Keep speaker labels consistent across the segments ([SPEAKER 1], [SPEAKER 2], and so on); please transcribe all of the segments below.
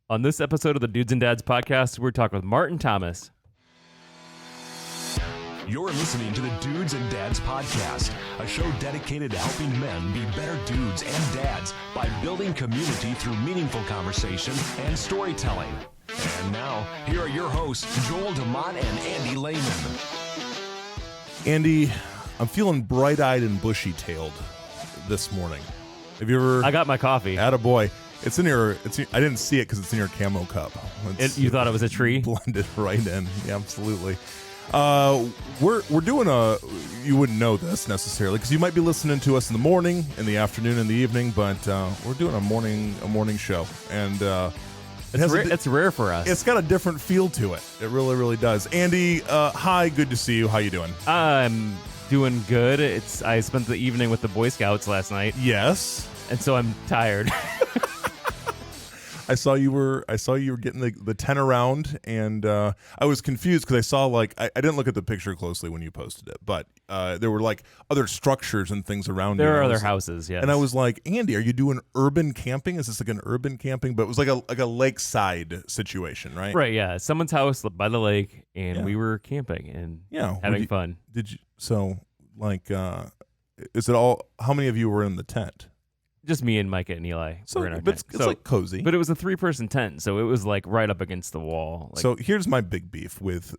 [SPEAKER 1] On this episode of the Dudes and Dads podcast, we're talking with Martin Thomas.
[SPEAKER 2] You're listening to the Dudes and Dads podcast, a show dedicated to helping men be better dudes and dads by building community through meaningful conversation and storytelling. And now, here are your hosts, Joel DeMont and Andy Lehman.
[SPEAKER 3] Andy, I'm feeling bright-eyed and bushy-tailed this morning. Have you ever...
[SPEAKER 1] I got my coffee.
[SPEAKER 3] Attaboy. It's in your... I didn't see it because it's in your camo cup.
[SPEAKER 1] You thought it was a tree?
[SPEAKER 3] Blended right in. Yeah, absolutely. We're doing a... You wouldn't know this necessarily because you might be listening to us in the morning, in the afternoon, in the evening, but we're doing a morning show. And
[SPEAKER 1] it's rare for us.
[SPEAKER 3] It's got a different feel to it. It really, really does. Andy, hi. Good to see you. How you doing?
[SPEAKER 1] I'm doing good. I spent the evening with the Boy Scouts last night.
[SPEAKER 3] Yes.
[SPEAKER 1] And so I'm tired.
[SPEAKER 3] I saw you were getting the 10 around, and I was confused because I saw I didn't look at the picture closely when you posted it, but there were other structures and things around.
[SPEAKER 1] There are other houses, yes.
[SPEAKER 3] And I was like, Andy, are you doing urban camping? Is this like an urban camping? But it was like a lakeside situation, right?
[SPEAKER 1] Right, yeah. Someone's house by the lake, and we were camping and having fun.
[SPEAKER 3] Did you? So is it all? How many of you were in the tent?
[SPEAKER 1] Just me and Micah and Eli.
[SPEAKER 3] So,
[SPEAKER 1] were in our
[SPEAKER 3] but
[SPEAKER 1] tent.
[SPEAKER 3] it's cozy.
[SPEAKER 1] But it was a 3-person tent, so it was right up against the wall.
[SPEAKER 3] So here's my big beef with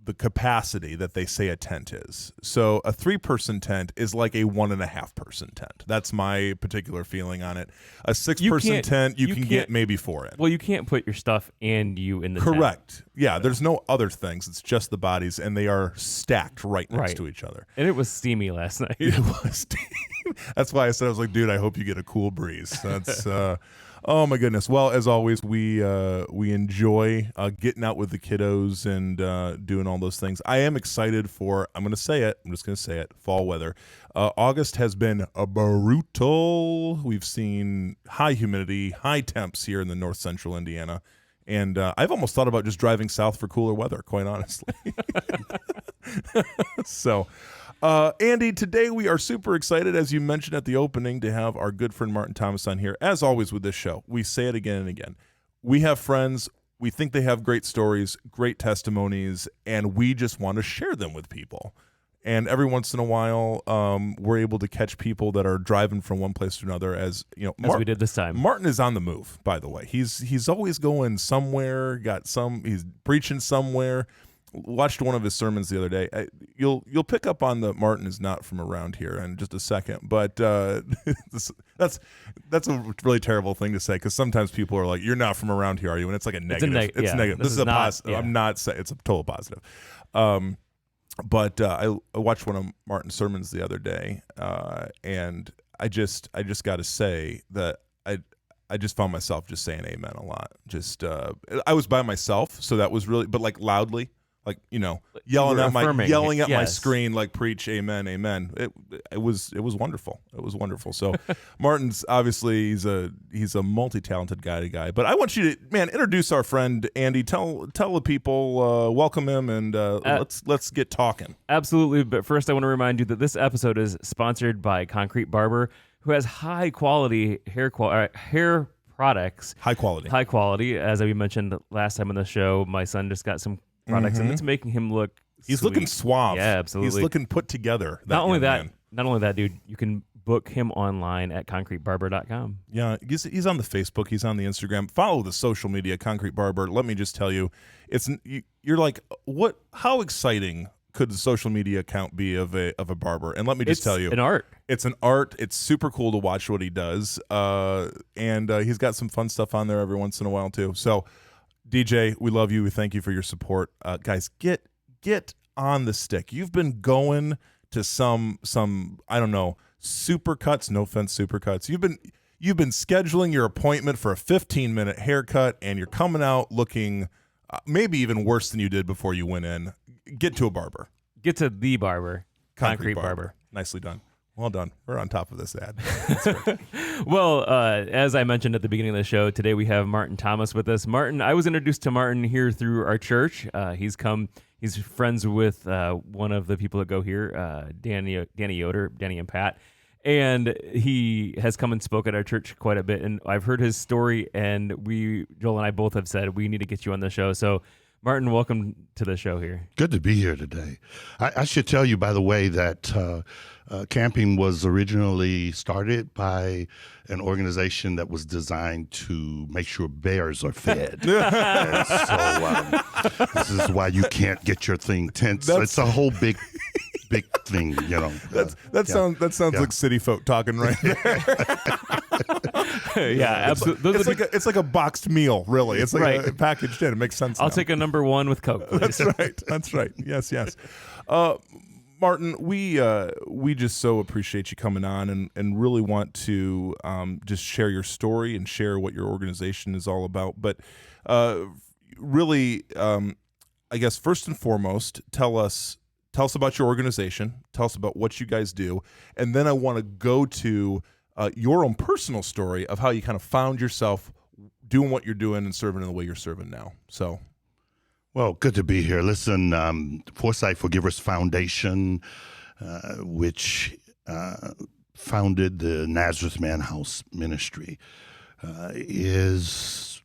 [SPEAKER 3] the capacity that they say a tent is. So a 3-person tent is like a 1.5-person tent. That's my particular feeling on it. A 6-person tent, you can get maybe 4 in.
[SPEAKER 1] Well, you can't put your stuff and you in the
[SPEAKER 3] Correct.
[SPEAKER 1] tent.
[SPEAKER 3] Yeah, there's no other things. It's just the bodies, and they are stacked right next to each other.
[SPEAKER 1] And it was steamy last night.
[SPEAKER 3] It was steamy. That's why I said, I was like, dude, I hope you get a cool breeze. That's oh my goodness. Well, as always, we enjoy getting out with the kiddos and doing all those things. I am excited for, I'm just going to say it, fall weather. August has been brutal. We've seen high humidity, high temps here in the north central Indiana. And I've almost thought about just driving south for cooler weather, quite honestly. So, Andy, today we are super excited, as you mentioned at the opening, to have our good friend Martin Thomas on here. As always with this show, we say it again and again. We have friends. We think they have great stories, great testimonies, and we just want to share them with people. And every once in a while, we're able to catch people that are driving from one place to another. As you know,
[SPEAKER 1] as we did this time.
[SPEAKER 3] Martin is on the move, by the way. He's always going somewhere. He's preaching somewhere. Watched one of his sermons the other day. You'll pick up on that Martin is not from around here in just a second. But that's a really terrible thing to say because sometimes people are like, "You're not from around here, are you?" And it's like a negative. It's negative. This is a positive. I'm not saying it's a total positive. But I watched one of Martin's sermons the other day, and I just got to say that I just found myself just saying amen a lot. Just I was by myself, so that was really, but loudly, yelling at my screen, preach amen, amen. It was wonderful. It was wonderful. So Martin's obviously he's a multi-talented guy. But I want you to, introduce our friend Andy. Tell the people, welcome him, and let's get talking.
[SPEAKER 1] Absolutely. But first, I want to remind you that this episode is sponsored by Concrete Barber, who has high quality hair products.
[SPEAKER 3] High quality.
[SPEAKER 1] As we mentioned last time on the show, my son just got some products, and it's making him look
[SPEAKER 3] He's
[SPEAKER 1] sweet.
[SPEAKER 3] Looking suave.
[SPEAKER 1] Yeah, absolutely.
[SPEAKER 3] He's looking put together.
[SPEAKER 1] Not only that, dude, you can book him online at concretebarber.com.
[SPEAKER 3] Yeah, he's on the Facebook. He's on the Instagram. Follow the social media, Concrete Barber. Let me just tell you, you're like, what? How exciting could the social media account be of a barber? And let me just tell you, it's an art. It's super cool to watch what he does. And he's got some fun stuff on there every once in a while too. So DJ, we love you. We thank you for your support. Guys, get on the stick. You've been going to some I don't know, supercuts, no offense, supercuts. You've been scheduling your appointment for a 15-minute haircut, and you're coming out looking maybe even worse than you did before you went in. Get to a barber.
[SPEAKER 1] Get to the barber. Concrete Barber.
[SPEAKER 3] Nicely done. Well done. We're on top of this ad.
[SPEAKER 1] Well, as I mentioned at the beginning of the show, today we have Martin Thomas with us. Martin, I was introduced to Martin here through our church. He's friends with one of the people that go here, Danny Yoder, Danny and Pat. And he has come and spoke at our church quite a bit, and I've heard his story, and Joel and I both have said we need to get you on the show. So Martin, welcome to the show here.
[SPEAKER 4] Good to be here today. I should tell you, by the way, that camping was originally started by an organization that was designed to make sure bears are fed. And so this is why you can't get your thing tense. It's a whole big thing, you know.
[SPEAKER 3] That sounds like city folk talking right there.
[SPEAKER 1] Yeah, absolutely.
[SPEAKER 3] It's like a boxed meal, really. It's like a packaged in. It makes sense.
[SPEAKER 1] I'll take a number one with Coke, please.
[SPEAKER 3] That's right. Yes. Martin, we just so appreciate you coming on and really want to just share your story and share what your organization is all about. But really, I guess first and foremost, tell us about your organization. Tell us about what you guys do, and then I want to go to your own personal story of how you kind of found yourself doing what you're doing and serving in the way you're serving now. So.
[SPEAKER 4] Well, good to be here. Listen, Foresight For-Givers Foundation, which founded the Nazareth Man House ministry, is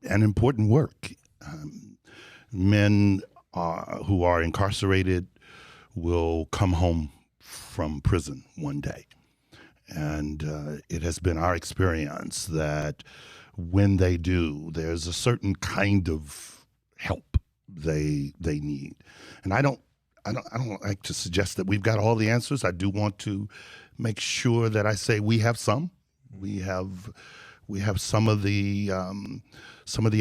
[SPEAKER 4] an important work. Men who are incarcerated will come home from prison one day. And it has been our experience that when they do, there's a certain kind of help they need. And I don't like to suggest that we've got all the answers. I do want to make sure that I say we have some. We have some of the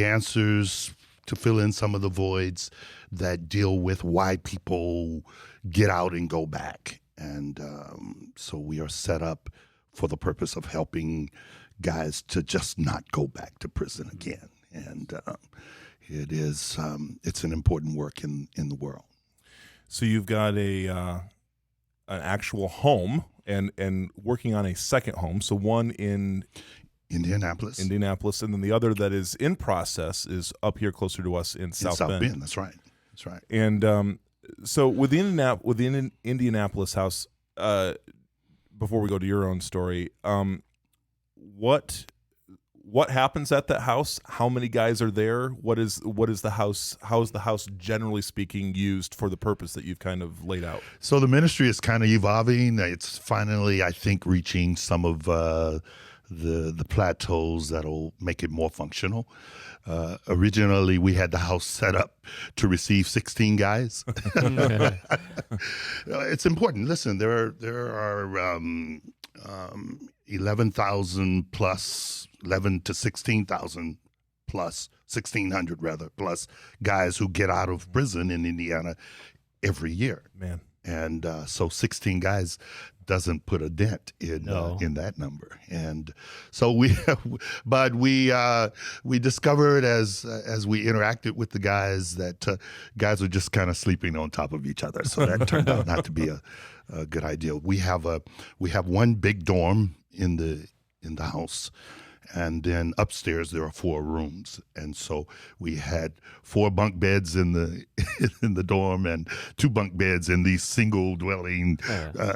[SPEAKER 4] answers to fill in some of the voids that deal with why people get out and go back. And so we are set up for the purpose of helping guys to just not go back to prison again. And it's an important work in the world.
[SPEAKER 3] So you've got an actual home and working on a second home. So one in
[SPEAKER 4] Indianapolis,
[SPEAKER 3] and then the other that is in process is up here closer to us in South Bend.
[SPEAKER 4] That's right.
[SPEAKER 3] And so with the Indianapolis house, before we go to your own story, what happens at that house? How many guys are there? What is the house? How is the house, generally speaking, used for the purpose that you've kind of laid out? So
[SPEAKER 4] the ministry is kind of evolving. It's finally, I think, reaching some of the plateaus that'll make it more functional. Originally, we had the house set up to receive 16 guys. It's important. Listen, there are 11,000 plus, 11 to 16,000 plus, 1,600 rather, plus guys who get out of prison in Indiana every year.
[SPEAKER 3] Man.
[SPEAKER 4] And so 16 guys doesn't put a dent in that number. And so we discovered as we interacted with the guys that guys were just kind of sleeping on top of each other. So that turned out not to be a good idea. We have one big dorm in the house. And then upstairs there are 4 rooms, and so we had 4 bunk beds in the dorm and 2 bunk beds in these single dwelling,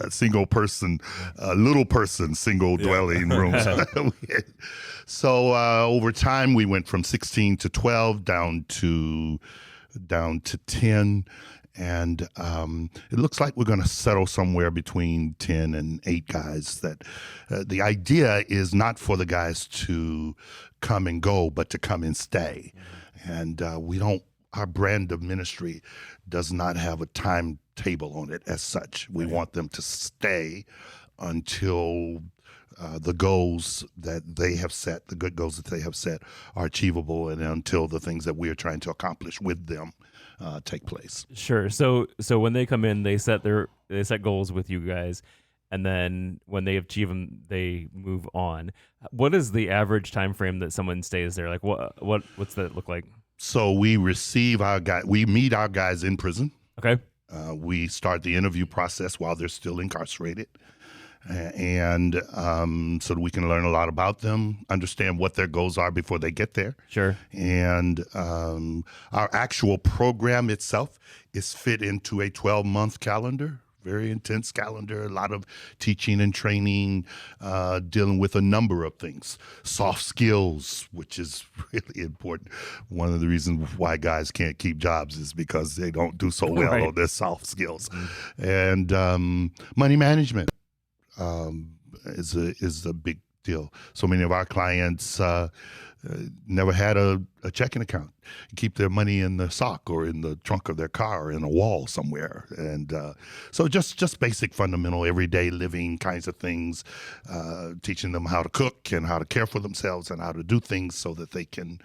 [SPEAKER 4] single person, little person single dwelling rooms. So over time we went from 16 to 12 down to 10. And it looks like we're going to settle somewhere between 10 and 8 guys. That the idea is not for the guys to come and go, but to come and stay. And our brand of ministry does not have a timetable on it as such. We want them to stay until the goals that they have set, the good goals that they have set, are achievable, and until the things that we are trying to accomplish with them take place.
[SPEAKER 1] Sure. So when they come in, they set goals with you guys, and then when they achieve them, they move on. What is the average time frame that someone stays there? Like what's that look like?
[SPEAKER 4] So we receive we meet our guys in prison.
[SPEAKER 1] Okay.
[SPEAKER 4] We start the interview process while they're still incarcerated. And so that we can learn a lot about them, understand what their goals are before they get there.
[SPEAKER 1] Sure.
[SPEAKER 4] And our actual program itself is fit into a 12-month calendar very intense calendar, a lot of teaching and training, dealing with a number of things. Soft skills, which is really important. One of the reasons why guys can't keep jobs is because they don't do so well
[SPEAKER 1] Right.
[SPEAKER 4] on their soft skills. And money management is a big deal. So many of our clients never had a checking account. Keep their money in the sock or in the trunk of their car or in a wall somewhere. And so just basic, fundamental, everyday living kinds of things, teaching them how to cook and how to care for themselves and how to do things so that they can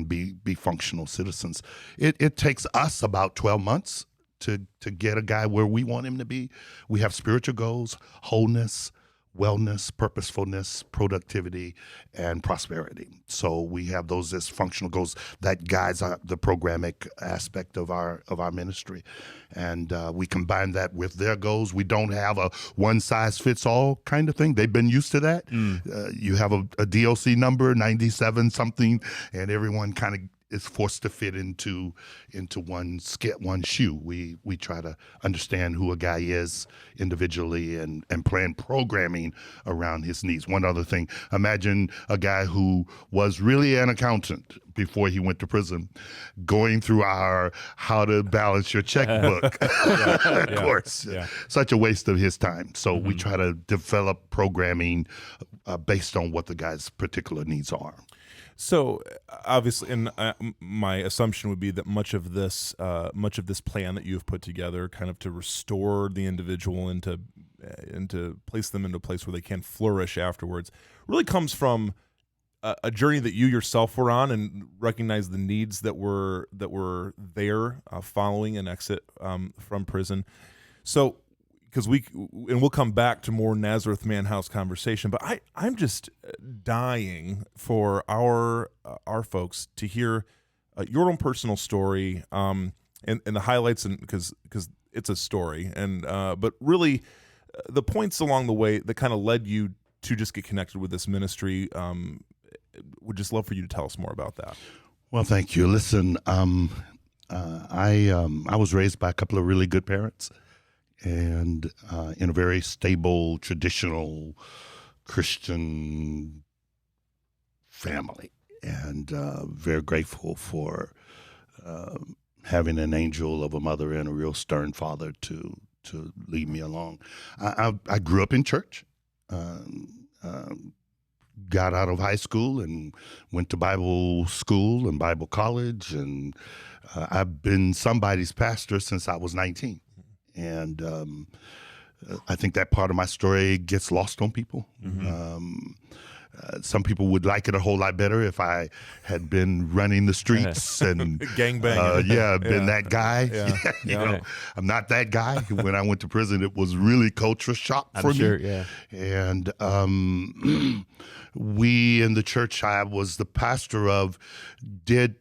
[SPEAKER 4] be functional citizens. It takes us about 12 months to get a guy where we want him to be. We have spiritual goals, wholeness, wellness, purposefulness, productivity, and prosperity. So we have those as functional goals that guides the programmatic aspect of our ministry. And we combine that with their goals. We don't have a one-size-fits-all kind of thing. They've been used to that. You have a DOC number, 97 something, and everyone kind of is forced to fit into one shoe. We try to understand who a guy is individually and plan programming around his needs. One other thing, imagine a guy who was really an accountant before he went to prison, going through our how to balance your checkbook course. Such a waste of his time. So we try to develop programming based on what the guy's particular needs are.
[SPEAKER 3] So obviously, and my assumption would be that much of this plan that you've put together, kind of to restore the individual and to place them into a place where they can flourish afterwards, really comes from a journey that you yourself were on and recognize the needs that were there following an exit from prison. So, because we'll come back to more Nazareth Man House conversation, but I'm just dying for our folks to hear your own personal story and the highlights, and because it's a story, and but really the points along the way that kind of led you to just get connected with this ministry. Would just love for you to tell us more about that.
[SPEAKER 4] Well, thank you. Listen, I was raised by a couple of really good parents, and in a very stable, traditional Christian family, and very grateful for having an angel of a mother and a real stern father to lead me along. I grew up in church, got out of high school and went to Bible school and Bible college, and I've been somebody's pastor since I was 19. And I think that part of my story gets lost on people. Some people would like it a whole lot better if I had been running the streets and
[SPEAKER 3] gangbanging.
[SPEAKER 4] Been that guy. You know, I'm not that guy. When I went to prison, it was really culture shock for me. And we in the church I was the pastor of did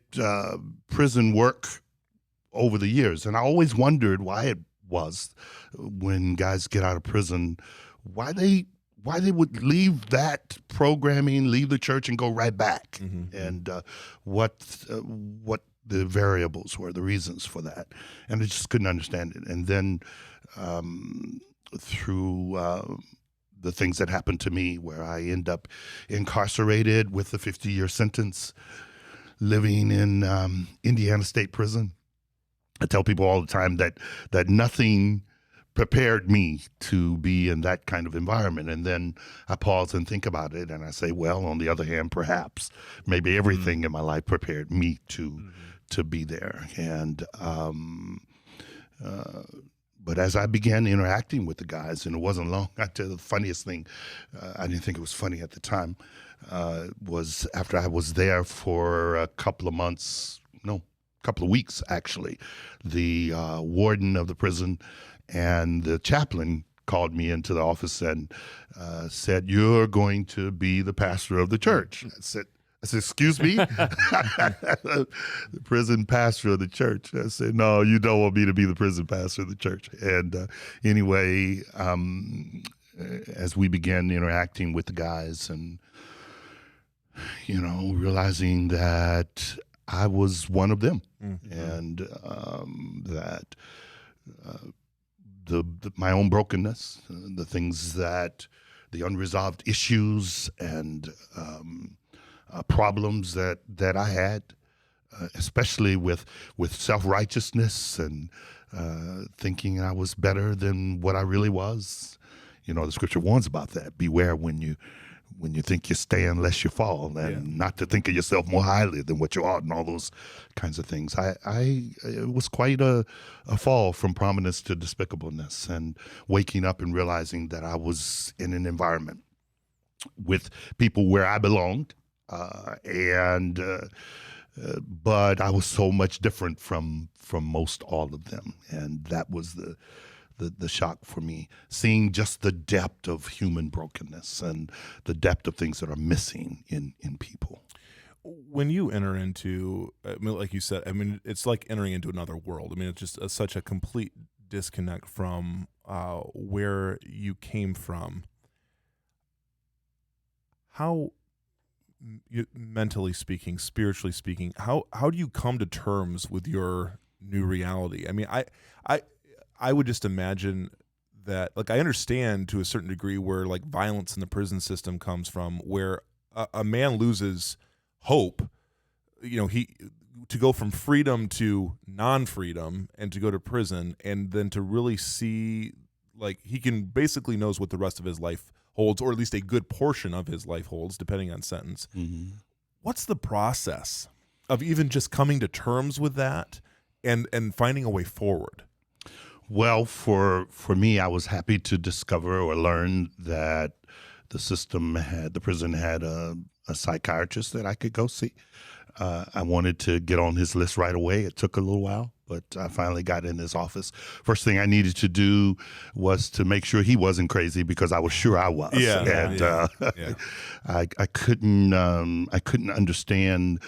[SPEAKER 4] prison work over the years, and I always wondered why it was when guys get out of prison, why they would leave that programming, leave the church, and go right back, and what the variables were, the reasons for that, and I just couldn't understand it. And then through the things that happened to me, where I end up incarcerated with a 50-year sentence, living in Indiana State Prison. I tell people all the time that nothing prepared me to be in that kind of environment. And then I pause and think about it, and I say, well, on the other hand, perhaps maybe everything in my life prepared me to be there. And but as I began interacting with the guys, and it wasn't long, I tell you the funniest thing, I didn't think it was funny at the time, was after I was there for a couple of weeks, actually, the warden of the prison and the chaplain called me into the office and said, "You're going to be the pastor of the church." I said, "Excuse me?" The prison pastor of the church. I said, "No, you don't want me to be the prison pastor of the church." And anyway, as we began interacting with the guys and, realizing that I was one of them, and that my own brokenness, the things the unresolved issues and problems that I had, especially with self-righteousness and thinking I was better than what I really was. The scripture warns about that. Beware when you think you stand lest you fall, and not to think of yourself more highly than what you ought, and all those kinds of things. It was quite a fall from prominence to despicableness, and waking up and realizing that I was in an environment with people where I belonged, but I was so much different from most all of them, and that was the shock for me, seeing just the depth of human brokenness and the depth of things that are missing in people.
[SPEAKER 3] When you enter into, like you said, it's like entering into another world. It's just such a complete disconnect from where you came from. How, mentally speaking, spiritually speaking, how do you come to terms with your new reality? I would just imagine that, like, I understand to a certain degree where, like, violence in the prison system comes from, where a man loses hope, to go from freedom to non-freedom and to go to prison, and then to really see, like, he can basically knows what the rest of his life holds, or at least a good portion of his life holds, depending on sentence. Mm-hmm. What's the process of even just coming to terms with that and finding a way forward?
[SPEAKER 4] Well, for me, I was happy to discover or learn that the prison had a psychiatrist that I could go see. I wanted to get on his list right away. It took a little while, but I finally got in his office. First thing I needed to do was to make sure he wasn't crazy, because I was sure I was. I couldn't understand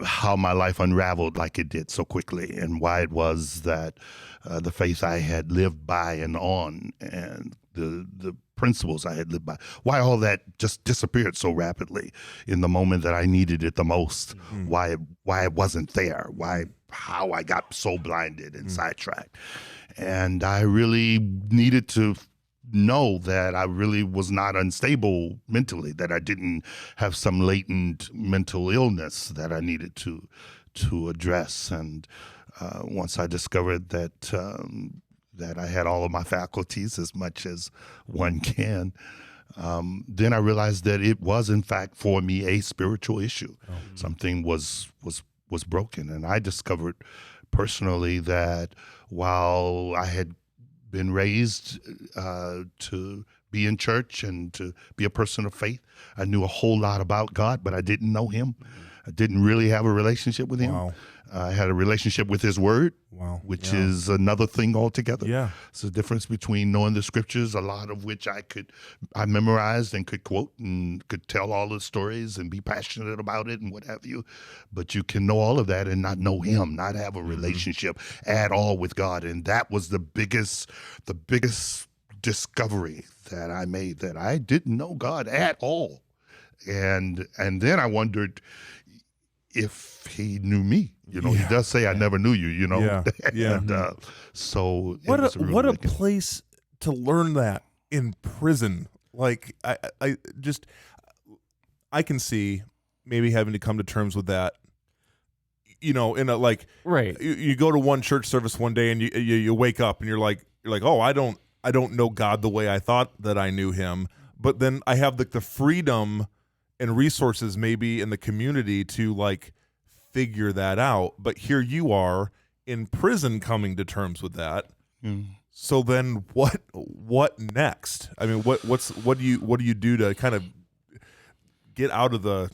[SPEAKER 4] how my life unraveled like it did so quickly, and why it was that the faith I had lived by and on, and the principles I had lived by, why all that just disappeared so rapidly in the moment that I needed it the most. Mm-hmm. Why it wasn't there, how I got so blinded and sidetracked. And I really needed to know that I really was not unstable mentally, that I didn't have some latent mental illness that I needed to address. And once I discovered that I had all of my faculties, as much as one can, then I realized that it was, in fact, for me, a spiritual issue. Mm-hmm. Something was broken. And I discovered personally that while I had been raised to be in church and to be a person of faith, I knew a whole lot about God, but I didn't know him. I didn't really have a relationship with him. Wow. I had a relationship with his word, which is another thing altogether. Yeah. It's the difference between knowing the scriptures, a lot of which I memorized and could quote and could tell all the stories and be passionate about it and what have you. But you can know all of that and not know him, not have a relationship at all with God. And that was the biggest discovery that I made, that I didn't know God at all. And then I wondered if he knew me. He does say, I never knew you, and so
[SPEAKER 3] what a place to learn that, in prison. Like, I can see maybe having to come to terms with that, in a, like,
[SPEAKER 1] right.
[SPEAKER 3] You go to one church service one day and you wake up and you're like, oh, I don't know God the way I thought that I knew him. But then I have the freedom and resources maybe in the community to, like, figure that out. But here you are in prison coming to terms with that. So then what next? I mean, what do you do to kind of get out of the,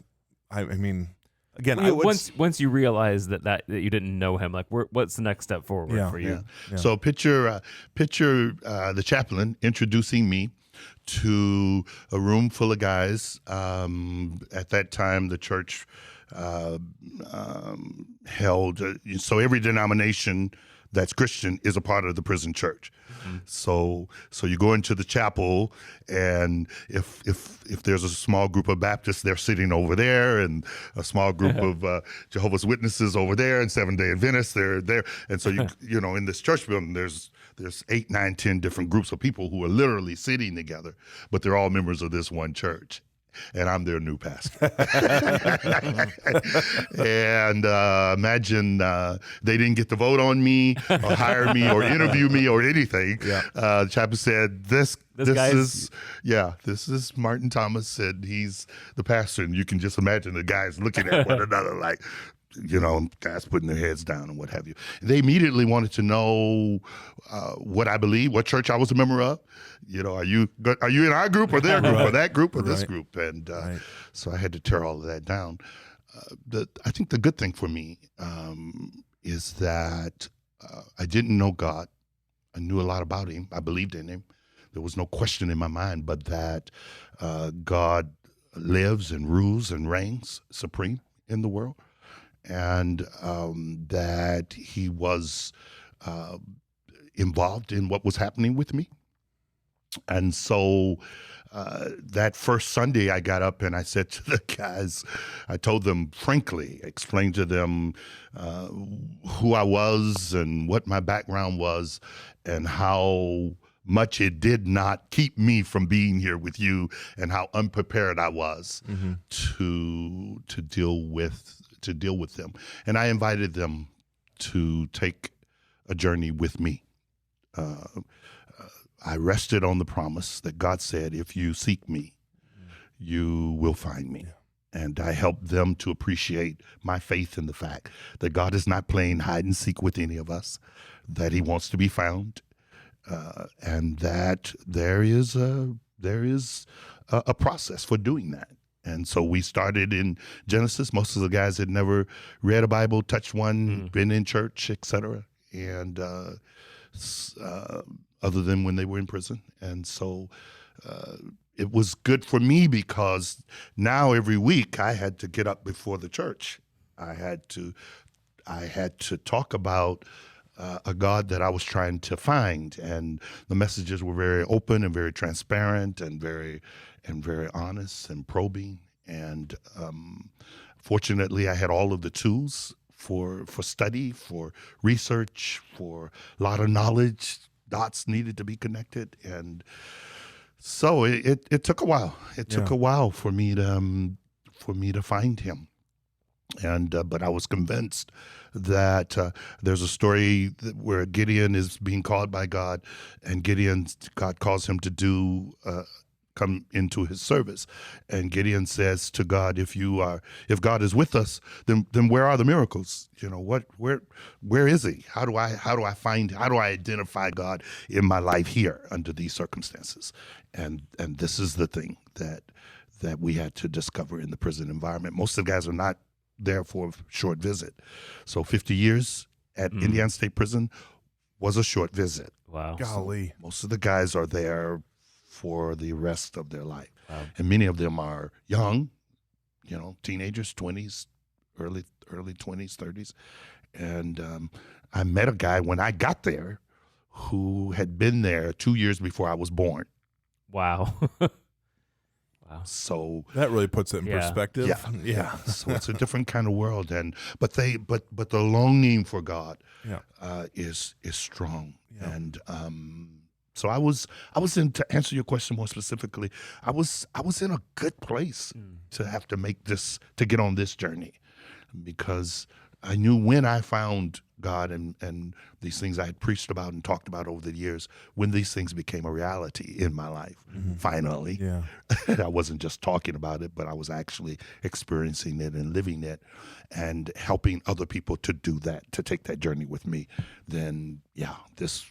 [SPEAKER 3] again,
[SPEAKER 1] once you realize that you didn't know him, like, what's the next step forward for you?
[SPEAKER 4] Yeah. So picture the chaplain introducing me to a room full of guys. At that time, the church held, so every denomination that's Christian is a part of the prison church. So you go into the chapel, and if there's a small group of Baptists, they're sitting over there, and a small group of Jehovah's Witnesses over there, and Seventh-day Adventists, they're there. And so you know, in this church building, there's 8, 9, 10 different groups of people who are literally sitting together, but they're all members of this one church. And I'm their new pastor. And imagine they didn't get to vote on me or hire me or interview me or anything. The chaplain said, this is Martin Thomas, and he's the pastor. And you can just imagine the guys looking at one another like, you know, guys putting their heads down and what have you. They immediately wanted to know what I believe, what church I was a member of. You know, are you in our group or their group or that group or this group? And so I had to tear all of that down. I think the good thing for me is that I didn't know God. I knew a lot about him. I believed in him. There was no question in my mind, but that God lives and rules and reigns supreme in the world. And that he was involved in what was happening with me. And so that first Sunday I got up and I said to the guys, I told them frankly, explained to them who I was and what my background was and how much it did not keep me from being here with you and how unprepared I was to deal with them. And I invited them to take a journey with me. I rested on the promise that God said, if you seek me, you will find me. And I helped them to appreciate my faith in the fact that God is not playing hide and seek with any of us, that he wants to be found, and that there is a process for doing that. And so we started in Genesis. Most of the guys had never read a Bible, touched one, been in church, etc. And other than when they were in prison. And so it was good for me because now every week I had to get up before the church. I had to talk about a God that I was trying to find, and the messages were very open and very transparent and very honest and probing. And fortunately, I had all of the tools for study, for research, for a lot of knowledge. Dots needed to be connected, and so it took a while. It took a while for me to find him, and but I was convinced that there's a story where Gideon is being called by God, and God calls him to come into his service, and Gideon says to God, if God is with us, then where are the miracles? You know, where is he? How do I identify God in my life here under these circumstances? And this is the thing that we had to discover in the prison environment. Most of the guys are not there for a short visit. So 50 years at Indiana State Prison was a short visit.
[SPEAKER 1] Wow.
[SPEAKER 3] Golly.
[SPEAKER 4] So most of the guys are there for the rest of their life. Wow. And many of them are young, you know, teenagers, 20s, early 20s, 30s. And I met a guy when I got there who had been there 2 years before I was born.
[SPEAKER 1] Wow. Wow.
[SPEAKER 4] So
[SPEAKER 3] that really puts it in perspective.
[SPEAKER 4] Yeah. So it's a different kind of world, but the longing for God is strong. Yeah. And so I was in, to answer your question more specifically, I was in a good place to have to get on this journey, because I knew when I found God and these things I had preached about and talked about over the years, when these things became a reality in my life, finally. Yeah. I wasn't just talking about it, but I was actually experiencing it and living it and helping other people to do that, to take that journey with me. Then, this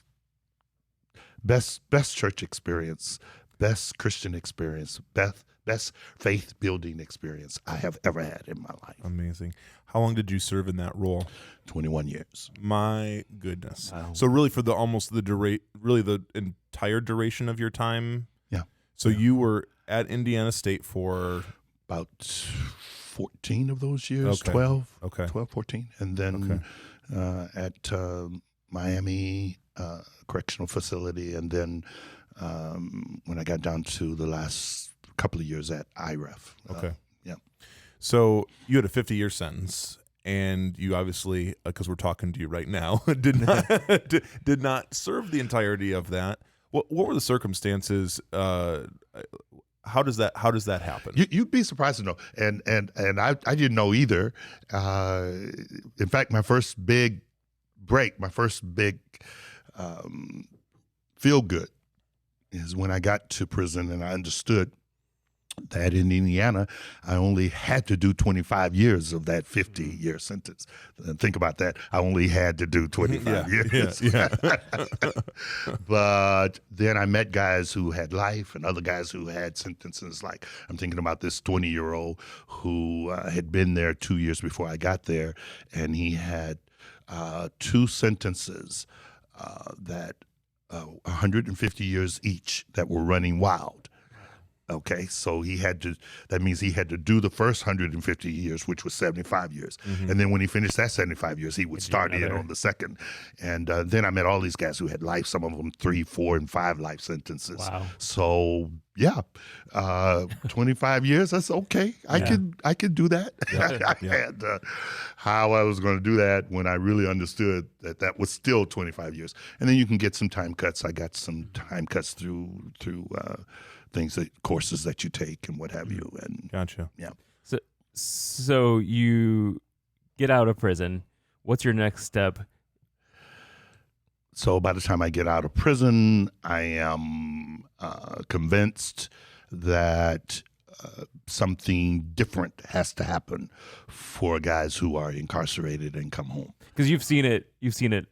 [SPEAKER 4] best church experience, best Christian experience, best faith-building experience I have ever had in my life.
[SPEAKER 3] Amazing. How long did you serve in that role?
[SPEAKER 4] 21 years.
[SPEAKER 3] My goodness.
[SPEAKER 1] Wow.
[SPEAKER 3] So really for the entire duration of your time?
[SPEAKER 4] Yeah.
[SPEAKER 3] So you were at Indiana State for?
[SPEAKER 4] About 14 of those years,
[SPEAKER 3] okay.
[SPEAKER 4] 12.
[SPEAKER 3] Okay.
[SPEAKER 4] 12, 14. And then at Miami Correctional Facility, and then when I got down to the last couple of years at IREF.
[SPEAKER 3] Okay.
[SPEAKER 4] Yeah.
[SPEAKER 3] So you had a 50-year sentence, and you obviously, because we're talking to you right now, did not serve the entirety of that. What were the circumstances? How does that happen?
[SPEAKER 4] You'd be surprised to know, and I didn't know either. In fact, my first big break, my first big feel good, is when I got to prison and I understood that in Indiana, I only had to do 25 years of that 50-year sentence. Think about that. I only had to do 25 years.
[SPEAKER 3] Yeah.
[SPEAKER 4] But then I met guys who had life and other guys who had sentences. Like, I'm thinking about this 20-year-old who had been there 2 years before I got there, and he had 2 sentences that 150 years each that were running wild. Okay, so that means he had to do the first 150 years, which was 75 years. Mm-hmm. And then when he finished that 75 years, he would start in on the second. And then I met all these guys who had life, some of them 3, 4, and 5 life sentences.
[SPEAKER 1] Wow.
[SPEAKER 4] So, 25 years, that's okay. I could do that. And how I was going to do that when I really understood that was still 25 years. And then you can get some time cuts. I got some time cuts through courses that you take and what have you. And
[SPEAKER 3] Gotcha.
[SPEAKER 4] Yeah.
[SPEAKER 1] So you get out of prison. What's your next step?
[SPEAKER 4] So by the time I get out of prison, I am convinced that something different has to happen for guys who are incarcerated and come home.
[SPEAKER 1] Because you've seen it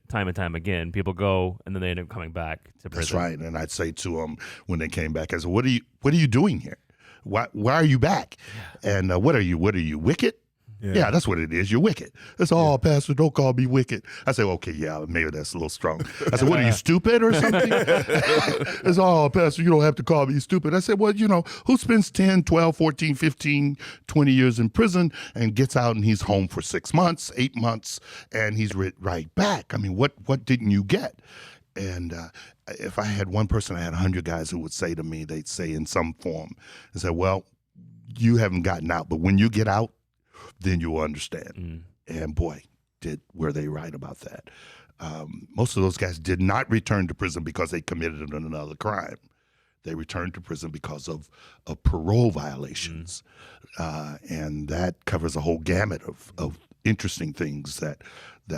[SPEAKER 1] time and time again. People go and then they end up coming back to prison.
[SPEAKER 4] That's right. And I'd say to them when they came back, I said, "What are you doing here? Why are you back? And what are you? Wicked?" Yeah, that's what it is. You're wicked. That's all, Pastor. Don't call me wicked. I said, okay, yeah, maybe that's a little strong. I said, what are you, stupid or something? That's all, Pastor. You don't have to call me stupid. I said, well, who spends 10, 12, 14, 15, 20 years in prison and gets out and he's home for 6 months, 8 months, and he's right back? I mean, what didn't you get? And if I had one person, I had 100 guys who would say to me, they'd say in some form, they said, well, you haven't gotten out, but when you get out, then you'll understand. And boy, were they right about that. Most of those guys did not return to prison because they committed another crime. They returned to prison because of parole violations. And that covers a whole gamut of interesting things that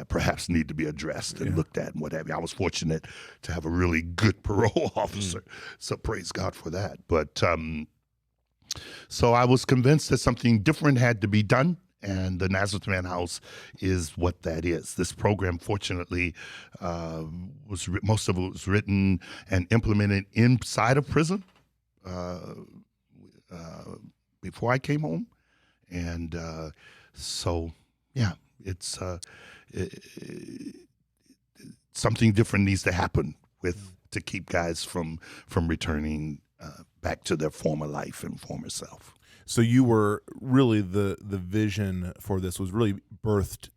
[SPEAKER 4] perhaps need to be addressed and looked at and what have you. I was fortunate to have a really good parole officer, so praise God for that. But so I was convinced that something different had to be done, and the Nazareth Man House is what that is. This program, fortunately, most of it was written and implemented inside of prison before I came home, and it's something different needs to happen to keep guys from returning back to their former life and former self.
[SPEAKER 3] So you were really the vision for this was really birthed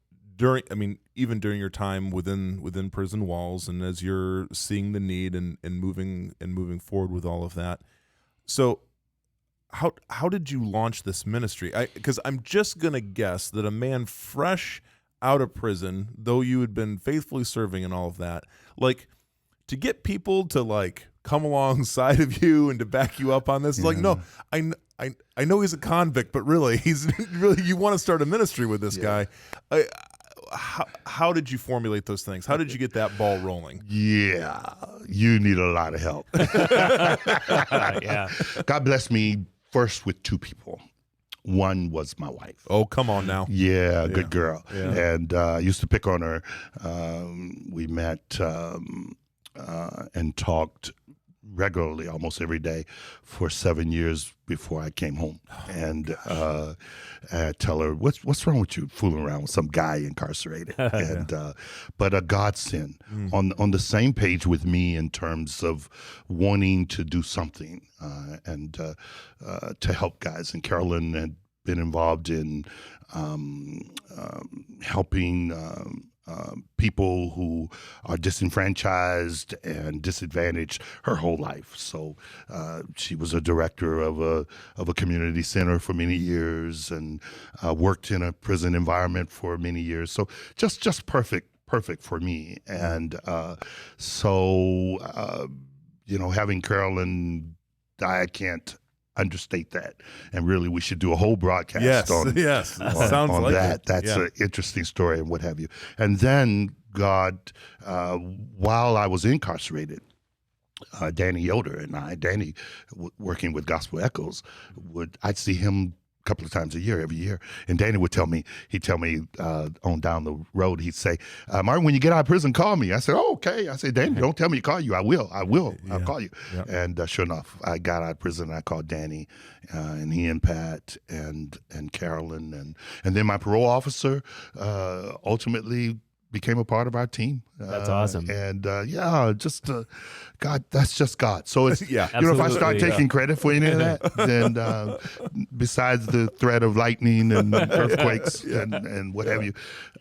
[SPEAKER 3] even during your time within prison walls, and as you're seeing the need and moving forward with all of that. So how did you launch this ministry? Because I'm just gonna guess that a man fresh out of prison, though you had been faithfully serving and all of that, like to get people to come alongside of you and to back you up on this. Like, no, I know he's a convict, but really, you want to start a ministry with this guy. How did you formulate those things? How did you get that ball rolling?
[SPEAKER 4] Yeah, you need a lot of help.
[SPEAKER 1] Yeah.
[SPEAKER 4] God bless me first with 2 people. One was my wife.
[SPEAKER 3] Oh, come on now.
[SPEAKER 4] Yeah, good girl.
[SPEAKER 3] Yeah.
[SPEAKER 4] And I used to pick on her. We met and talked regularly, almost every day, for 7 years before I came home. And I tell her, "What's wrong with you fooling around with some guy incarcerated?" And but a godsend, on the same page with me in terms of wanting to do something and to help guys. And Carolyn had been involved in helping people who are disenfranchised and disadvantaged her whole life. So she was a director of a community center for many years and worked in a prison environment for many years. So just perfect for me. And having Carolyn, I can't understate that. And really, we should do a whole broadcast on
[SPEAKER 3] Sounds
[SPEAKER 4] on
[SPEAKER 3] like
[SPEAKER 4] that.
[SPEAKER 3] it.
[SPEAKER 4] That's an interesting story and what have you. And then God, while I was incarcerated, Danny Yoder and Danny working with Gospel Echoes, I'd see him a couple of times a year, every year. And Danny would tell me on down the road, he'd say, Martin, when you get out of prison, call me. I said, oh, okay. I said, Danny, don't tell me to call you. I will. I'll call you. Yeah. And sure enough, I got out of prison and I called Danny and he and Pat and Carolyn. And then my parole officer ultimately became a part of our team.
[SPEAKER 1] That's awesome.
[SPEAKER 4] And just God, that's just God. So it's, if I start taking credit for any of that, then besides the threat of lightning and earthquakes and what have you,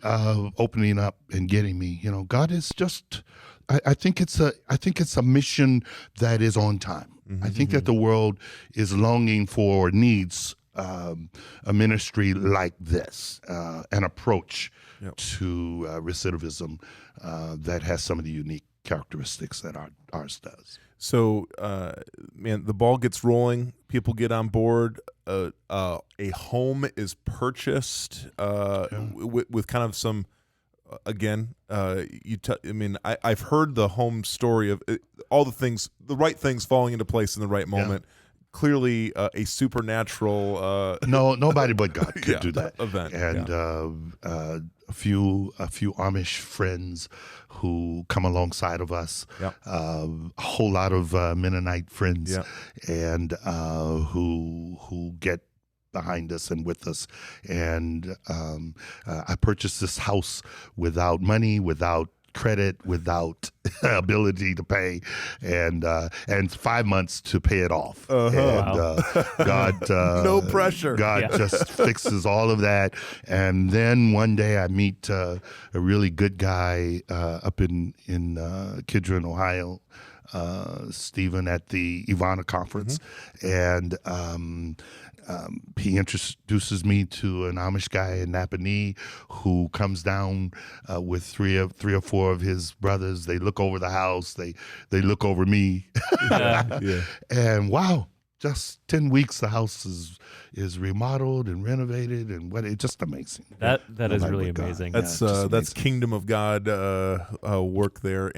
[SPEAKER 4] opening up and getting me, God is just, I think it's a mission that is on time. Mm-hmm. I think that the world is longing for, needs a ministry like this, an approach to recidivism that has some of the unique characteristics that ours does.
[SPEAKER 3] So, man, the ball gets rolling. People get on board. A home is purchased with kind of some. Again, I've heard the home story of all the right things falling into place in the right moment. Yeah. Clearly, a supernatural.
[SPEAKER 4] Nobody but God could do that
[SPEAKER 3] event.
[SPEAKER 4] And a few Amish friends who come alongside of us. Yep. A whole lot of Mennonite friends, and who get behind us and with us. And I purchased this house without money, without credit, without ability to pay, and 5 months to pay it off. And God,
[SPEAKER 3] no pressure.
[SPEAKER 4] God just fixes all of that. And then one day I meet a really good guy up in Kidron, Ohio, Stephen, at the Ivana conference, and he introduces me to an Amish guy in Napanee who comes down with three or four of his brothers. They look over the house. They look over me. And wow, just 10 weeks, the house is remodeled and renovated, and it's just amazing.
[SPEAKER 1] That is really amazing.
[SPEAKER 3] That's Kingdom of God work there.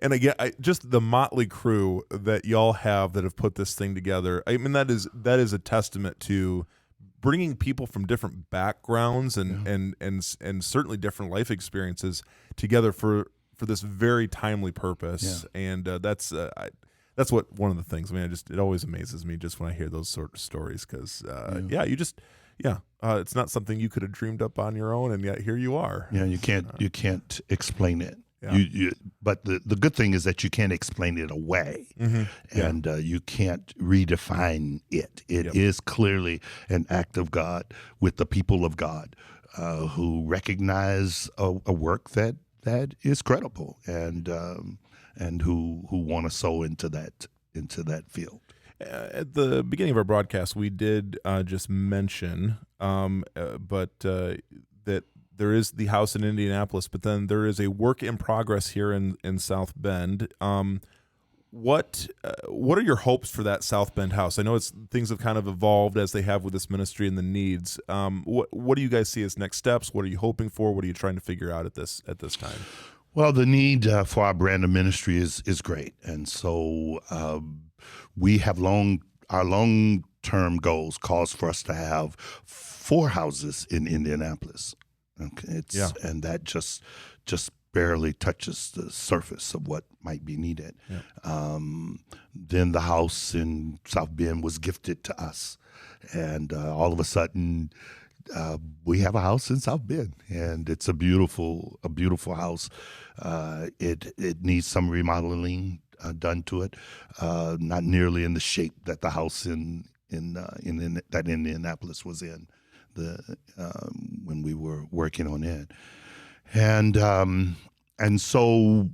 [SPEAKER 3] And again, just the motley crew that y'all have that have put this thing together. I mean, that is a testament to bringing people from different backgrounds and certainly different life experiences together for this very timely purpose. Yeah. And that's what one of the things. I mean, it always amazes me just when I hear those sort of stories because it's not something you could have dreamed up on your own, and yet here you are.
[SPEAKER 4] Yeah, you can't explain it. Yeah. But the good thing is that you can't explain it away, and you can't redefine it. It is clearly an act of God with the people of God who recognize a work that is credible and who want to sow into that field.
[SPEAKER 3] At the beginning of our broadcast, we did just mention, that there is the house in Indianapolis, but then there is a work in progress here in South Bend. What are your hopes for that South Bend house? I know things have kind of evolved as they have with this ministry and the needs. What do you guys see as next steps? What are you hoping for? What are you trying to figure out at this time?
[SPEAKER 4] Well, the need for our brand of ministry is great, and so we have our long-term goals calls for us to have 4 houses in Indianapolis. Okay, and that just barely touches the surface of what might be needed. Yeah. Then the house in South Bend was gifted to us, and all of a sudden, we have a house in South Bend, and it's a beautiful house. It needs some remodeling done to it, not nearly in the shape that the house in that Indianapolis was in when we were working on it. And so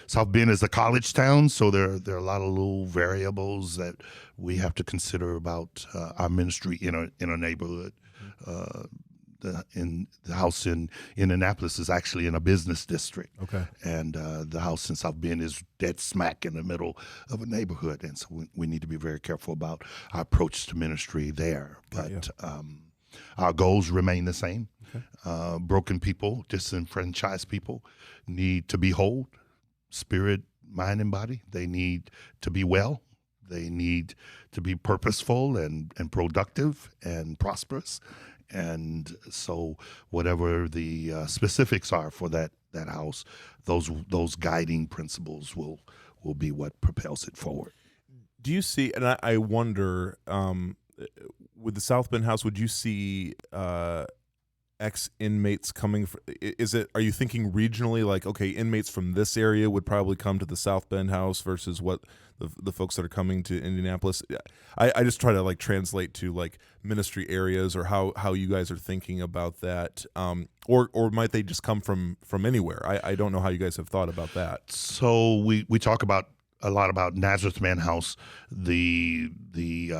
[SPEAKER 4] South Bend is a college town, so there are a lot of little variables that we have to consider about our ministry in a neighborhood. The house in Annapolis is actually in a business district.
[SPEAKER 3] Okay.
[SPEAKER 4] And the house in South Bend is dead smack in the middle of a neighborhood. And so we need to be very careful about our approach to ministry there. But our goals remain the same. Okay. Broken people, disenfranchised people need to be whole, spirit, mind, and body. They need to be well. They need to be purposeful and productive and prosperous. And so whatever the specifics are for that house, those guiding principles will be what propels it forward.
[SPEAKER 3] Do you see, and I wonder, with the South Bend house, would you see ex-inmates coming? Are you thinking regionally, like, okay, inmates from this area would probably come to the South Bend house versus what the folks that are coming to Indianapolis? I just try to like translate to like ministry areas or how you guys are thinking about that, or might they just come from anywhere? I don't know how you guys have thought about that.
[SPEAKER 4] So we talk a lot about Nazareth Man House. The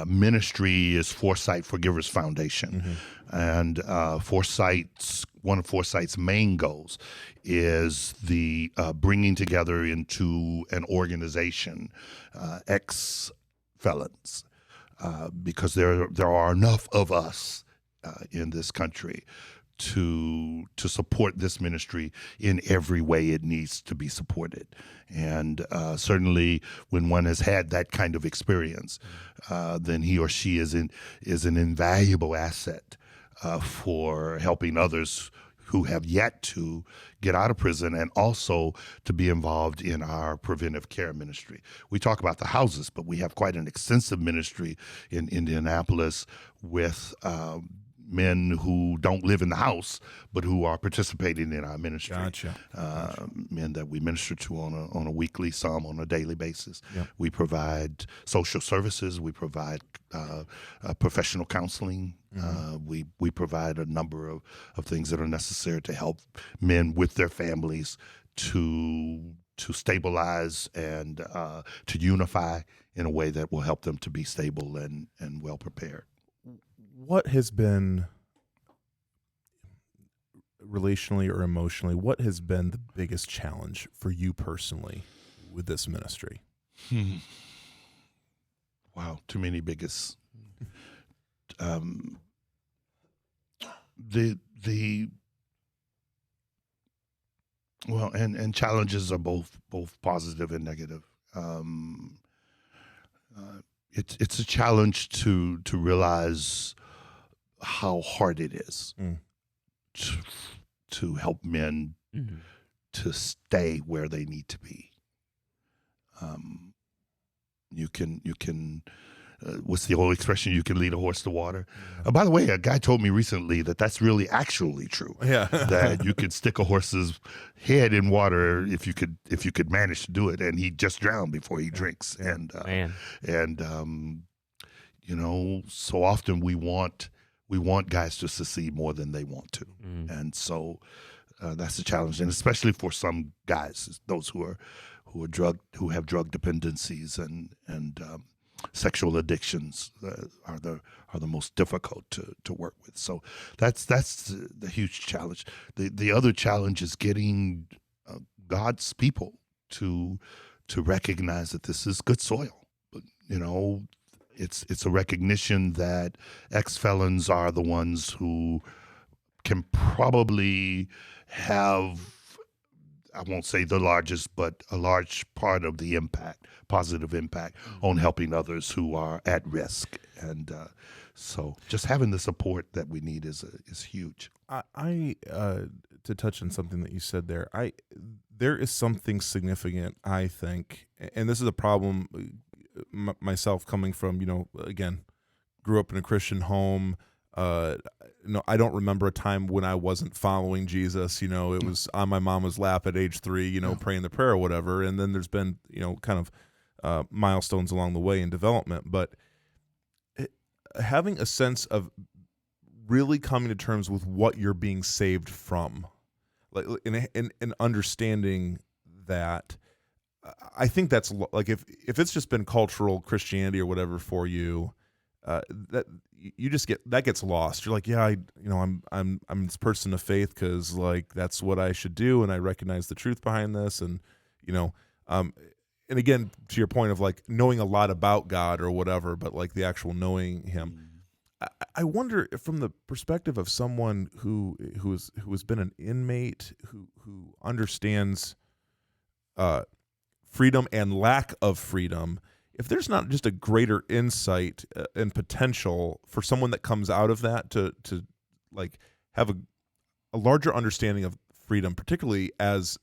[SPEAKER 4] ministry is Foresight For-Givers Foundation, and one of Foresight's main goals is the bringing together into an organization ex-felons, because there are enough of us in this country to support this ministry in every way it needs to be supported. And certainly when one has had that kind of experience, then he or she is an invaluable asset for helping others who have yet to get out of prison, and also to be involved in our preventive care ministry. We talk about the houses, but we have quite an extensive ministry in Indianapolis with men who don't live in the house, but who are participating in our ministry.
[SPEAKER 3] Gotcha.
[SPEAKER 4] Men that we minister to on a weekly, some on a daily basis.
[SPEAKER 3] Yep.
[SPEAKER 4] We provide social services. We provide professional counseling. We provide a number of things that are necessary to help men with their families to stabilize and to unify in a way that will help them to be stable and well prepared.
[SPEAKER 3] What has been, relationally or emotionally, what has been the biggest challenge for you personally with this ministry?
[SPEAKER 4] Wow, too many biggest. Well, and challenges are both positive and negative. It's a challenge to realize how hard it is to help men to stay where they need to be. You can what's the old expression? You can lead a horse to water. By the way, a guy told me recently that that's really actually true.
[SPEAKER 3] Yeah.
[SPEAKER 4] That you could stick a horse's head in water if you could manage to do it, and he just drowned before he drinks. And so often we want guys to succeed more than they want to, and so that's the challenge, and especially for some guys, those who have drug dependencies and sexual addictions are the most difficult to work with. So that's the huge challenge. The other challenge is getting God's people to recognize that this is good soil. It's a recognition that ex-felons are the ones who can probably have, I won't say the largest, but a large part of the positive impact on helping others who are at risk. And so just having the support that we need is huge.
[SPEAKER 3] I to touch on something that you said there, there is something significant, I think, and this is a problem myself coming from, again, grew up in a Christian home. I don't remember a time when I wasn't following Jesus. It was on my mama's lap at age 3, praying the prayer or whatever. And then there's been, kind of milestones along the way in development. But having a sense of really coming to terms with what you're being saved from. like in understanding that. I think that's like if it's just been cultural Christianity or whatever for you, that you just gets lost. You're like, yeah, I'm this person of faith because like that's what I should do, and I recognize the truth behind this, and and again to your point of like knowing a lot about God or whatever, but like the actual knowing Him. I wonder if from the perspective of someone who has been an inmate who understands freedom and lack of freedom, if there's not just a greater insight and potential for someone that comes out of that to like have a larger understanding of freedom, particularly as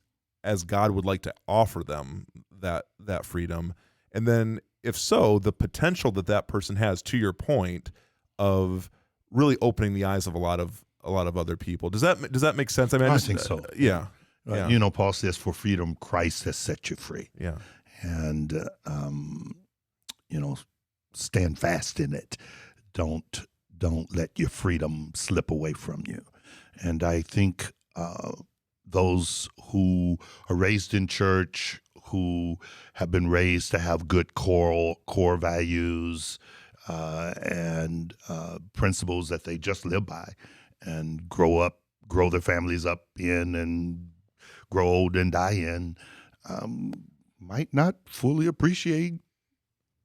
[SPEAKER 3] God would like to offer them that freedom, and then if so, the potential that person has, to your point, of really opening the eyes of a lot of other people. Does that make sense? I mean,
[SPEAKER 4] I think so.
[SPEAKER 3] Yeah. Yeah.
[SPEAKER 4] Paul says, "For freedom, Christ has set you free."
[SPEAKER 3] Yeah.
[SPEAKER 4] And stand fast in it. Don't let your freedom slip away from you. And I think those who are raised in church, who have been raised to have good core values and principles that they just live by and grow their families up in and grow old and die in, might not fully appreciate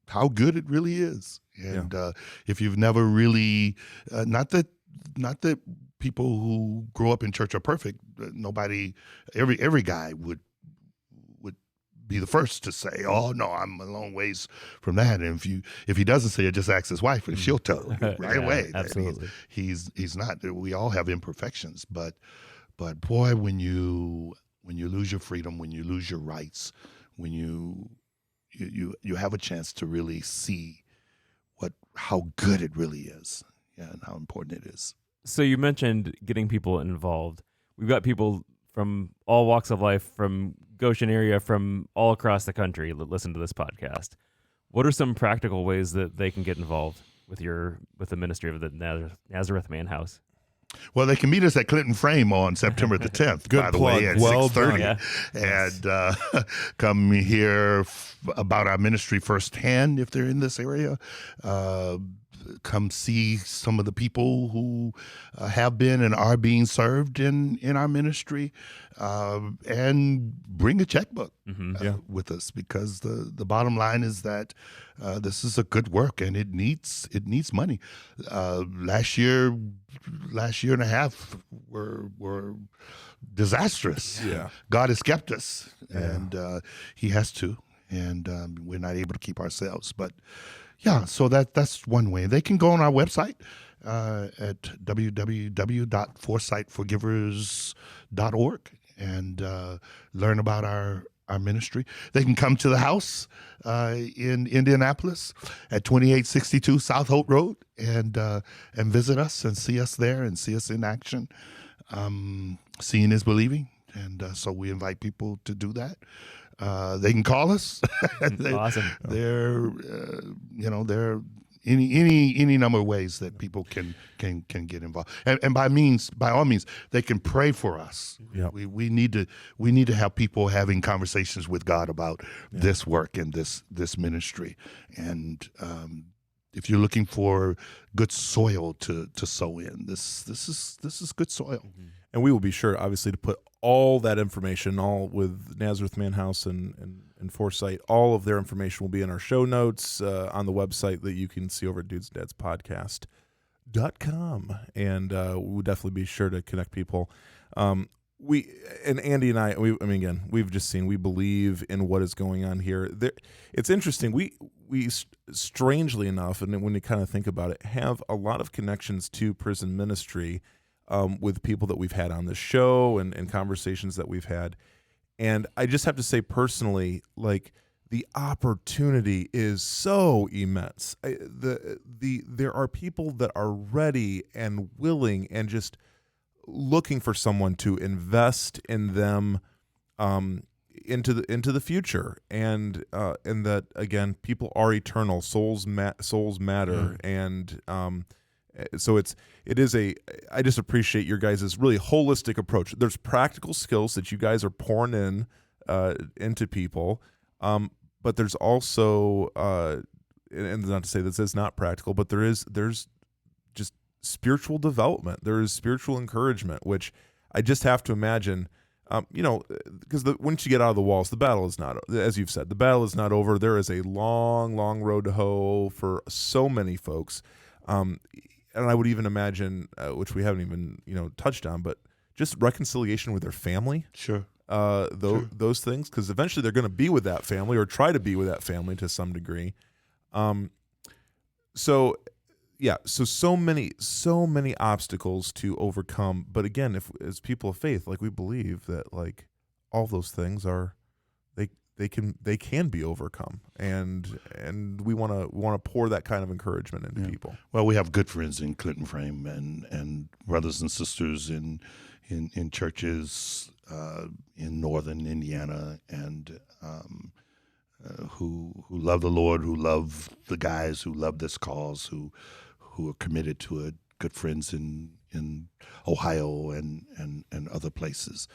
[SPEAKER 4] how good it really is. And if you've never really, not that people who grow up in church are perfect. Every guy would be the first to say, "Oh no, I'm a long ways from that." And if he doesn't say it, just ask his wife, and she'll tell him right away.
[SPEAKER 1] Absolutely,
[SPEAKER 4] he's not. We all have imperfections, but boy, when you lose your freedom, when you lose your rights, when you have a chance to really see how good it really is, and how important it is.
[SPEAKER 1] So you mentioned getting people involved. We've got people from all walks of life, from Goshen area, from all across the country that listen to this podcast. What are some practical ways that they can get involved with the ministry of the Nazareth Man House?
[SPEAKER 4] Well, they can meet us at Clinton Frame on September the 10th,
[SPEAKER 3] Good
[SPEAKER 4] by the
[SPEAKER 3] plug.
[SPEAKER 4] way, at
[SPEAKER 3] Well
[SPEAKER 4] 6:30.
[SPEAKER 3] done.
[SPEAKER 1] Yeah.
[SPEAKER 4] And come hear about our ministry firsthand if they're in this area. Come see some of the people who have been and are being served in our ministry, and bring a checkbook with us, because the bottom line is that this is a good work and it needs money. Last year and a half were disastrous.
[SPEAKER 3] Yeah.
[SPEAKER 4] God has kept us, and He has to, and we're not able to keep ourselves, but. Yeah, so that's one way. They can go on our website at www.foresightforgivers.org and learn about our ministry. They can come to the house in Indianapolis at 2862 South Holt Road and visit us and see us there and see us in action. Seeing is believing, and so we invite people to do that. They can call us.
[SPEAKER 1] Awesome.
[SPEAKER 4] They're any number of ways that people can get involved, and by all means, they can pray for us.
[SPEAKER 3] Yep.
[SPEAKER 4] We need to have people having conversations with God about this work and this ministry, and if you're looking for good soil to sow in, this is good soil.
[SPEAKER 3] Mm-hmm. And we will be sure, obviously, to put all that information, all with Nazareth Man House and Foresight, all of their information will be in our show notes on the website that you can see over at dudesandadspodcast.com. And we'll definitely be sure to connect people. Andy and I again, we've just seen, we believe in what is going on here. It's interesting. We strangely enough, and when you kind of think about it, have a lot of connections to prison ministry with people that we've had on the show and conversations that we've had. And I just have to say personally, like, the opportunity is so immense. There are people that are ready and willing and just looking for someone to invest in them into the future, and that, again, people are eternal, souls matter, and So I just appreciate your guys' really holistic approach. There's practical skills that you guys are pouring in into people, but there's also and not to say this is not practical, but there's just spiritual development. There is spiritual encouragement, which I just have to imagine. Because once you get out of the walls, the battle is not, as you've said, the battle is not over. There is a long, long road to hoe for so many folks. And I would even imagine, which we haven't even, touched on, but just reconciliation with their family.
[SPEAKER 4] Sure.
[SPEAKER 3] Those things, because eventually they're going to be with that family or try to be with that family to some degree. So many obstacles to overcome. But again, if as people of faith, like we believe that like all those things are, they can be overcome, and we want to pour that kind of encouragement into people.
[SPEAKER 4] Well, we have good friends in Clinton Frame and brothers and sisters in churches in northern Indiana and who love the Lord, who love the guys, who love this cause, who are committed to it. Good friends in Ohio and other places,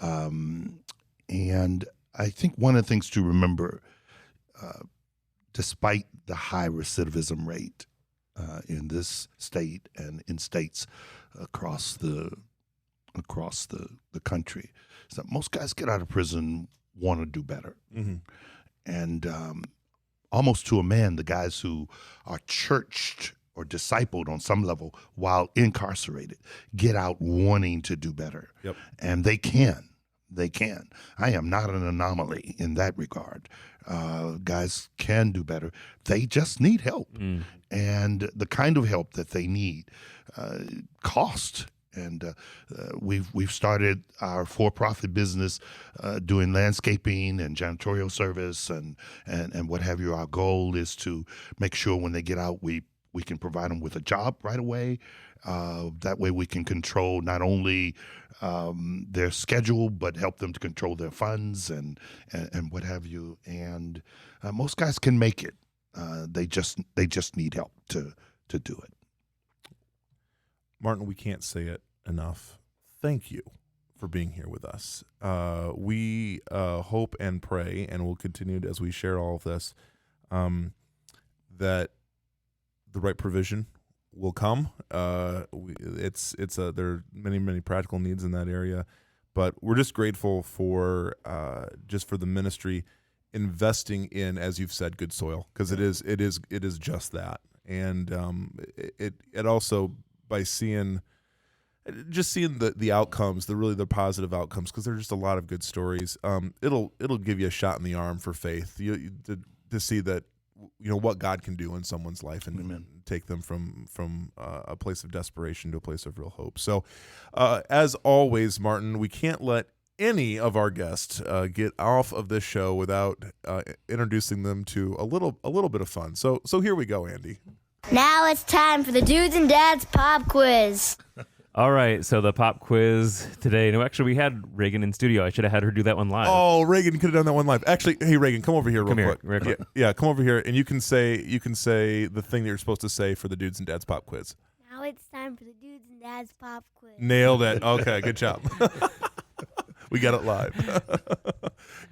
[SPEAKER 4] and I think one of the things to remember, despite the high recidivism rate in this state and in states across the country, is that most guys get out of prison want to do better.
[SPEAKER 3] Mm-hmm.
[SPEAKER 4] And almost to a man, the guys who are churched or discipled on some level while incarcerated get out wanting to do better.
[SPEAKER 3] Yep.
[SPEAKER 4] And they can. I am not an anomaly in that regard. Guys can do better. They just need help. And the kind of help that they need cost. And we've started our for-profit business doing landscaping and janitorial service and what have you. Our goal is to make sure when they get out, we can provide them with a job right away. That way we can control not only their schedule, but help them to control their funds and what have you. And most guys can make it. They just need help to do it.
[SPEAKER 3] Martin, we can't say it enough. Thank you for being here with us. We hope and pray, and we'll continue as we share all of this, that the right provision will come. There are many practical needs in that area, but we're just grateful for the ministry investing in, as you've said, good soil, because it is just that, and it also by seeing the outcomes, the positive outcomes, because there's just a lot of good stories. It'll give you a shot in the arm for faith to see that what God can do in someone's life and
[SPEAKER 4] Amen.
[SPEAKER 3] Take them from a place of desperation to a place of real hope. So, as always, Martin, we can't let any of our guests get off of this show without introducing them to a little bit of fun. So here we go, Andy.
[SPEAKER 5] Now it's time for the Dudes and Dads Pop Quiz.
[SPEAKER 1] All right, so the pop quiz today. No, actually, we had Reagan in studio. I should have had her do that one live.
[SPEAKER 3] Oh, Reagan could have done that one live. Actually, hey Reagan, come over here real quick. Yeah, come over here, and you can say the thing that you're supposed to say for the Dudes and Dads Pop Quiz.
[SPEAKER 5] Now it's time for the Dudes and Dads Pop Quiz.
[SPEAKER 3] Nailed it. Okay, good job. We got it live.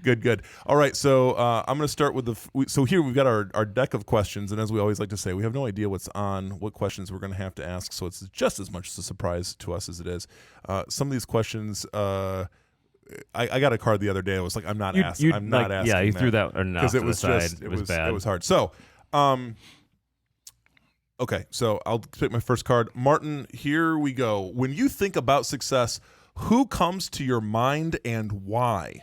[SPEAKER 3] Good. All right, so I'm going to start with so here we've got our deck of questions, and as we always like to say, we have no idea what questions we're going to have to ask, so it's just as much a surprise to us as it is. Some of these questions, I got a card the other day. I was like, I'm not asking.
[SPEAKER 1] Yeah, you threw that because
[SPEAKER 3] it was
[SPEAKER 1] bad.
[SPEAKER 3] It was hard. So, okay, so I'll pick my first card. Martin, here we go. When you think about success, who comes to your mind and why?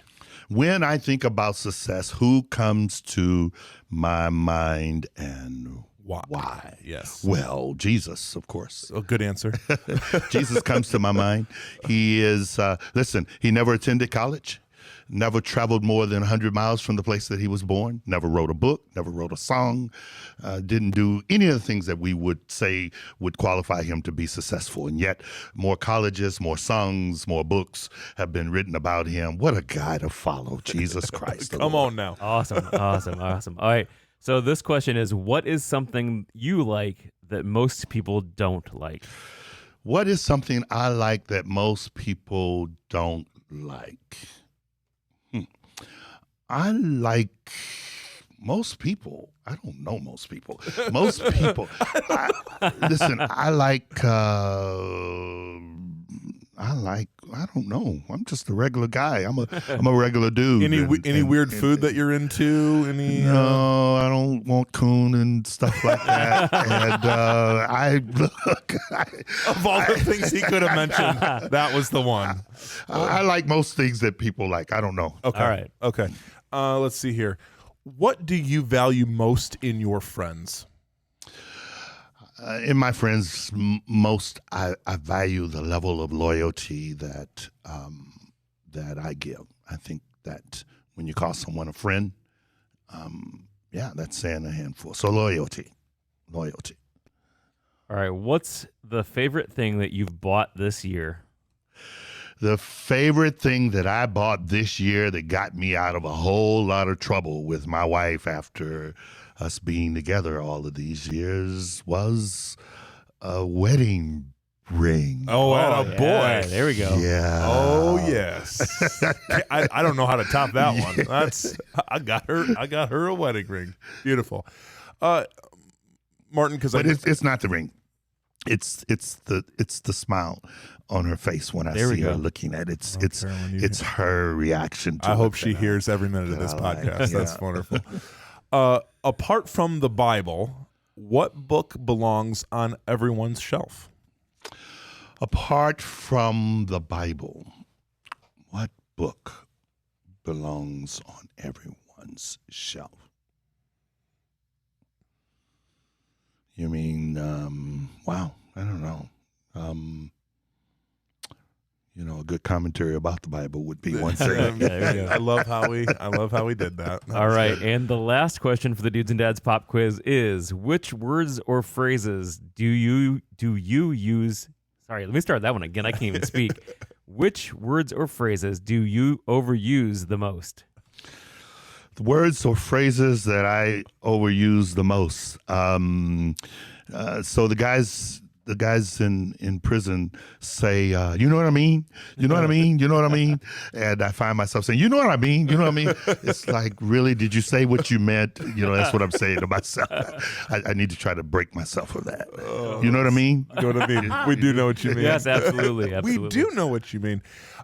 [SPEAKER 4] When I think about success, who comes to my mind and why?
[SPEAKER 3] Yes.
[SPEAKER 4] Well, Jesus, of course.
[SPEAKER 3] Oh, good answer.
[SPEAKER 4] Jesus comes to my mind. He is, he never attended college, never traveled more than 100 miles from the place that he was born, never wrote a book, never wrote a song, didn't do any of the things that we would say would qualify him to be successful. And yet more colleges, more songs, more books have been written about him. What a guy to follow, Jesus Christ.
[SPEAKER 3] Come on now.
[SPEAKER 1] Awesome. All right. So this question is, what is something you like that most people don't like?
[SPEAKER 4] What is something I like that most people don't like? I like most people. I don't know most people. Most people. Listen, I don't know. I'm just a regular guy. I'm a regular dude.
[SPEAKER 3] Any weird food that you're into?
[SPEAKER 4] No, I don't want coon and stuff like that. And
[SPEAKER 3] Of all the things he could have mentioned, that was the one.
[SPEAKER 4] I like most things that people like. I don't know.
[SPEAKER 3] Okay.
[SPEAKER 1] All right.
[SPEAKER 3] Okay. Let's see here. What do you value most in your friends?
[SPEAKER 4] In my friends, I value the level of loyalty that I give. I think that when you call someone a friend, that's saying a handful. So loyalty.
[SPEAKER 1] All right. What's the favorite thing that you've bought this year?
[SPEAKER 4] The favorite thing that I bought this year that got me out of a whole lot of trouble with my wife after us being together all of these years was a wedding ring.
[SPEAKER 3] Oh,
[SPEAKER 1] boy. There we go.
[SPEAKER 4] Yeah.
[SPEAKER 3] Oh, yes. I don't know how to top that one. I got her a wedding ring. Beautiful. Martin, because
[SPEAKER 4] it's not the ring. It's the smile on her face when I see her looking at it. It's her reaction to it.
[SPEAKER 3] I hope she hears every minute of this podcast. That's wonderful. Apart from the Bible, what book belongs on everyone's shelf?
[SPEAKER 4] Apart from the Bible, what book belongs on everyone's shelf? You mean, wow, I don't know. A good commentary about the Bible would be one thing.
[SPEAKER 1] There we go.
[SPEAKER 3] I love how we did that.
[SPEAKER 1] All right, and the last question for the Dudes and Dads pop quiz is: which words or phrases do you use? Sorry, let me start that one again. I can't even speak. Which words or phrases do you overuse the most?
[SPEAKER 4] The words or phrases that I overuse the most. So the guys in prison say, you know what I mean? You know what I mean? You know what I mean? And I find myself saying, you know what I mean? You know what I mean? It's like, really, did you say what you meant? That's what I'm saying to myself. I need to try to break myself of that. You know what I mean?
[SPEAKER 3] You know what I mean? We do know what you mean.
[SPEAKER 1] Yes, absolutely.
[SPEAKER 3] We do know what you mean.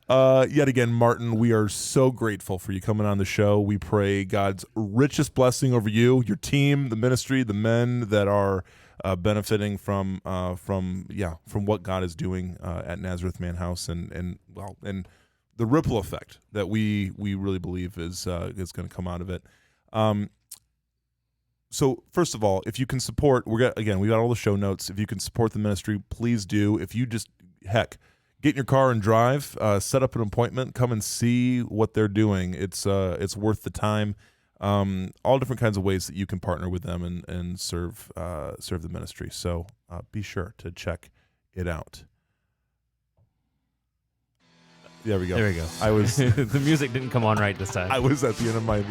[SPEAKER 3] Yet again, Martin, we are so grateful for you coming on the show. We pray God's richest blessing over you, your team, the ministry, the men that are benefiting from what God is doing at Nazareth Man House, and the ripple effect that we really believe is going to come out of it. So first of all, if you can support, we got all the show notes. If you can support the ministry, please do. If you just get in your car and drive, set up an appointment, come and see what they're doing. It's worth the time. All different kinds of ways that you can partner with them and serve the ministry. So be sure to check it out. There we go.
[SPEAKER 1] There we go.
[SPEAKER 3] I was
[SPEAKER 1] the music didn't come on right this time.
[SPEAKER 3] I was at the end of my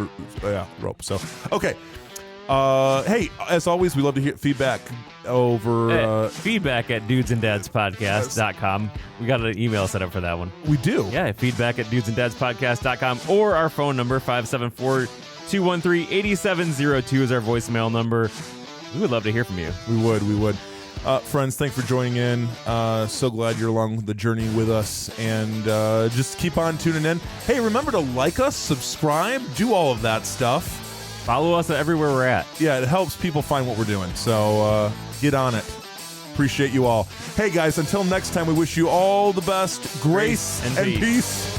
[SPEAKER 3] rope. So okay. Hey, as always, we love to hear feedback over
[SPEAKER 1] feedback at dudesanddadspodcast.com. We got an email set up for that one.
[SPEAKER 3] We do.
[SPEAKER 1] Yeah, feedback at dudesanddadspodcast.com, or our phone number 574-213-8702 is our voicemail number. We would love to hear from you.
[SPEAKER 3] We would. Friends, thanks for joining in. So glad you're along the journey with us, and just keep on tuning in. Hey, remember to like us, subscribe, do all of that stuff.
[SPEAKER 1] Follow us everywhere we're at.
[SPEAKER 3] Yeah, it helps people find what we're doing. So get on it. Appreciate you all. Hey, guys, until next time, we wish you all the best, grace and peace.